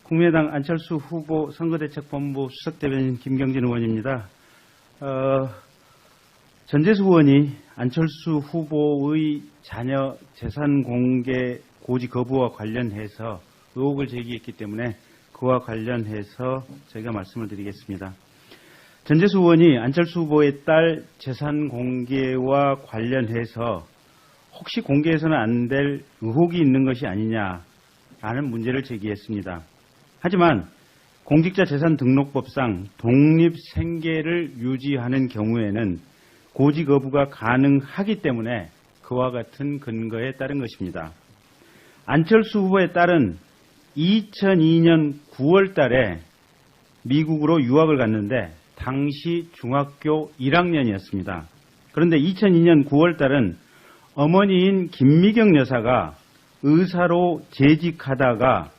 국민의당 안철수 후보 선거대책본부 수석대변인 김경진 의원입니다. 전재수 의원이 안철수 후보의 자녀 재산 공개 고지 거부와 관련해서 의혹을 제기했기 때문에 그와 관련해서 저희가 말씀을 드리겠습니다. 전재수 의원이 안철수 후보의 딸 재산 공개와 관련해서 혹시 공개해서는 안 될 의혹이 있는 것이 아니냐라는 문제를 제기했습니다. 하지만 공직자재산등록법상 독립생계를 유지하는 경우에는 고지 거부가 가능하기 때문에 그와 같은 근거에 따른 것입니다. 안철수 후보의 딸은 2002년 9월 달에 미국으로 유학을 갔는데 당시 중학교 1학년이었습니다. 그런데 2002년 9월 달은 어머니인 김미경 여사가 의사로 재직하다가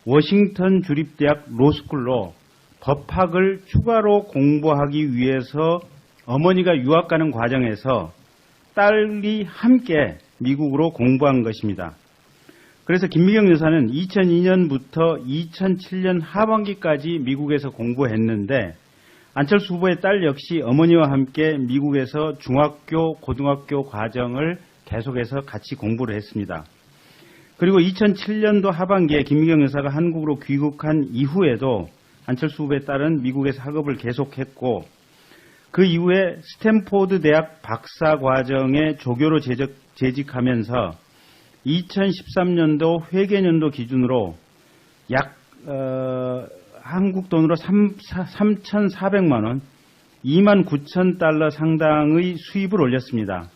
워싱턴 주립대학 로스쿨로 법학을 추가로 공부하기 위해서 어머니가 유학 가는 과정에서 딸이 함께 미국으로 공부한 것입니다. 그래서 김미경 여사는 2002년부터 2007년 하반기까지 미국에서 공부했는데 안철수 후보의 딸 역시 어머니와 함께 미국에서 중학교, 고등학교 과정을 계속해서 같이 공부를 했습니다. 그리고 2007년도 하반기에 김미경 여사가 한국으로 귀국한 이후에도 안철수 후보의 딸은 미국에서 학업을 계속했고 그 이후에 스탠포드 대학 박사 과정에 조교로 재직하면서 2013년도 회계년도 기준으로 약 한국 돈으로 3,400만 원, 29,000달러 상당의 수입을 올렸습니다.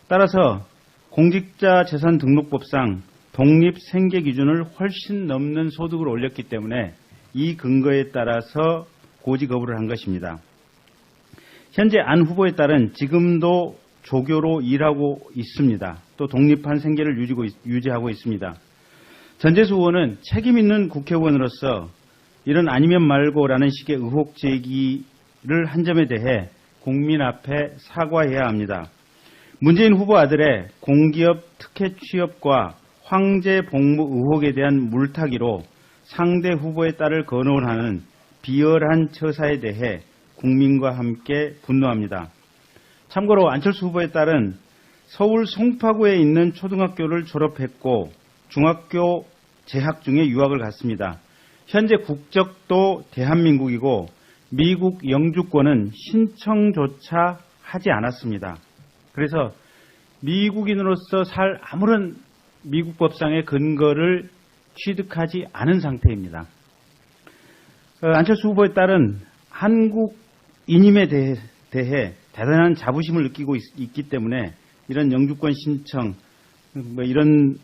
따라서 공직자재산등록법상 독립생계 기준을 훨씬 넘는 소득을 올렸기 때문에 이 근거에 따라서 고지 거부를 한 것입니다. 현재 안 후보에 따른 지금도 조교로 일하고 있습니다. 또 독립한 생계를 유지하고 있습니다. 전재수 의원은 책임 있는 국회의원으로서 이런 아니면 말고라는 식의 의혹 제기를 한 점에 대해 국민 앞에 사과해야 합니다. 문재인 후보 아들의 공기업 특혜 취업과 황제 복무 의혹에 대한 물타기로 상대 후보의 딸을 거론하는 비열한 처사에 대해 국민과 함께 분노합니다. 참고로 안철수 후보의 딸은 서울 송파구에 있는 초등학교를 졸업했고 중학교 재학 중에 유학을 갔습니다. 현재 국적도 대한민국이고 미국 영주권은 신청조차 하지 않았습니다. 그래서 미국인으로서 살 아무런 미국 법상의 근거를 취득하지 않은 상태입니다. 안철수 후보의 딸은 한국인임에 대해 대단한 자부심을 느끼고 있기 때문에 이런 영주권 신청 이런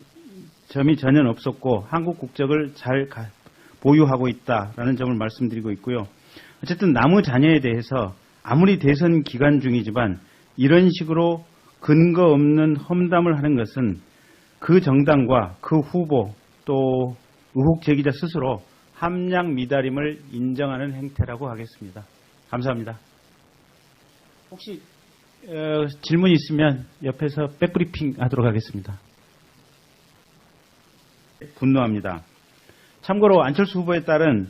점이 전혀 없었고 한국 국적을 잘 보유하고 있다라는 점을 말씀드리고 있고요. 어쨌든 남의 자녀에 대해서 아무리 대선 기간 중이지만 이런 식으로 근거 없는 험담을 하는 것은 그 정당과 그 후보 또 의혹 제기자 스스로 함량 미달임을 인정하는 행태라고 하겠습니다. 감사합니다. 혹시 질문이 있으면 옆에서 백브리핑 하도록 하겠습니다. 분노합니다. 참고로 안철수 후보의 딸은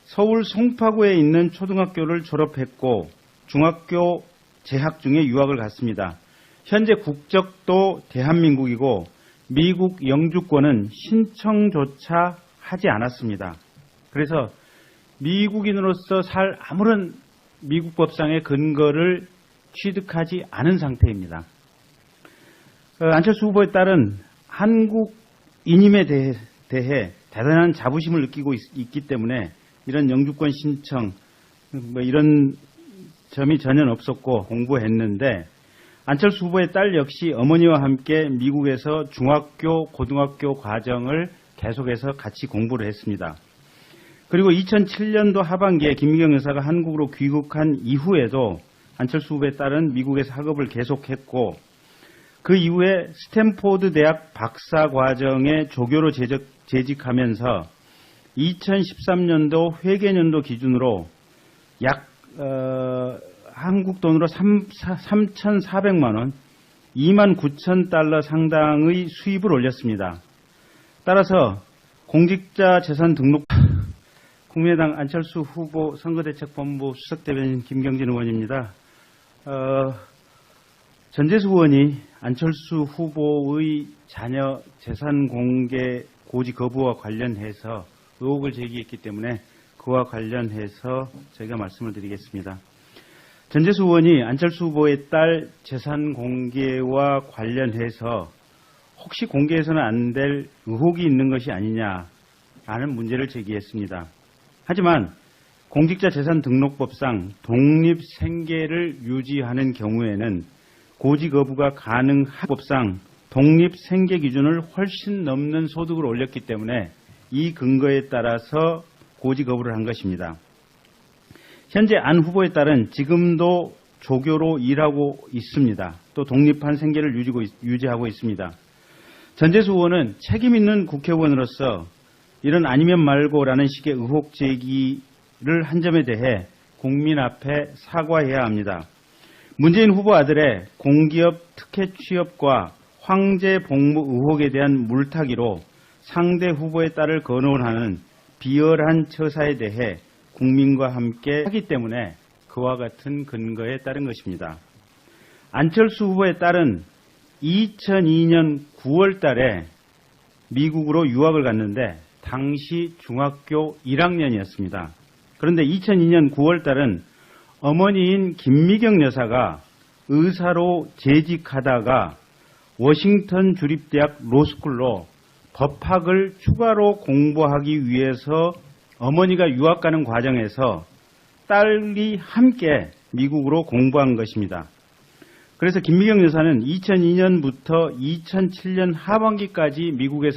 서울 송파구에 있는 초등학교를 졸업했고 중학교 재학 중에 유학을 갔습니다. 현재 국적도 대한민국이고 미국 영주권은 신청조차 하지 않았습니다. 그래서 미국인으로서 살 아무런 미국 법상의 근거를 취득하지 않은 상태입니다. 안철수 후보의 딸은 한국인임에 대해 대단한 자부심을 느끼고 있기 때문에 이런 영주권 신청 이런 점이 전혀 없었고 공부했는데 안철수 후보의 딸 역시 어머니와 함께 미국에서 중학교, 고등학교 과정을 계속해서 같이 공부를 했습니다. 그리고 2007년도 하반기에 김미경 여사가 한국으로 귀국한 이후에도 안철수 후보의 딸은 미국에서 학업을 계속했고 그 이후에 스탠포드 대학 박사 과정에 조교로 재직하면서 2013년도 회계년도 기준으로 약 한국 돈으로 3,400만 원, 29,000달러 상당의 수입을 올렸습니다. 따라서 공직자재산등록 국민의당 안철수 후보 선거대책본부 수석대변인 김경진 의원입니다. 전재수 의원이 안철수 후보의 자녀 재산 공개 고지 거부와 관련해서 의혹을 제기했기 때문에 그와 관련해서 저희가 말씀을 드리겠습니다. 전재수 의원이 안철수 후보의 딸 재산 공개와 관련해서 혹시 공개해서는 안 될 의혹이 있는 것이 아니냐라는 문제를 제기했습니다. 하지만 공직자 재산 등록법상 독립생계를 유지하는 경우에는 고지 거부가 가능한 법상 독립생계 기준을 훨씬 넘는 소득을 올렸기 때문에 이 근거에 따라서 고지 거부를 한 것입니다. 현재 안 후보의 딸은 지금도 조교로 일하고 있습니다. 또 독립한 생계를 유지하고 있습니다. 전재수 의원은 책임 있는 국회의원으로서 이런 아니면 말고라는 식의 의혹 제기를 한 점에 대해 국민 앞에 사과해야 합니다. 문재인 후보 아들의 공기업 특혜 취업과 황제 복무 의혹에 대한 물타기로 상대 후보의 딸을 거론하는 비열한 처사에 대해 국민과 함께 하기 때문에 그와 같은 근거에 따른 것입니다. 안철수 후보의 딸은 2002년 9월 달에 미국으로 유학을 갔는데 당시 중학교 1학년이었습니다. 그런데 2002년 9월 달은 어머니인 김미경 여사가 의사로 재직하다가 워싱턴 주립대학 로스쿨로 법학을 추가로 공부하기 위해서 어머니가 유학 가는 과정에서 딸이 함께 미국으로 공부한 것입니다. 그래서 김미경 여사는 2002년부터 2007년 하반기까지 미국에서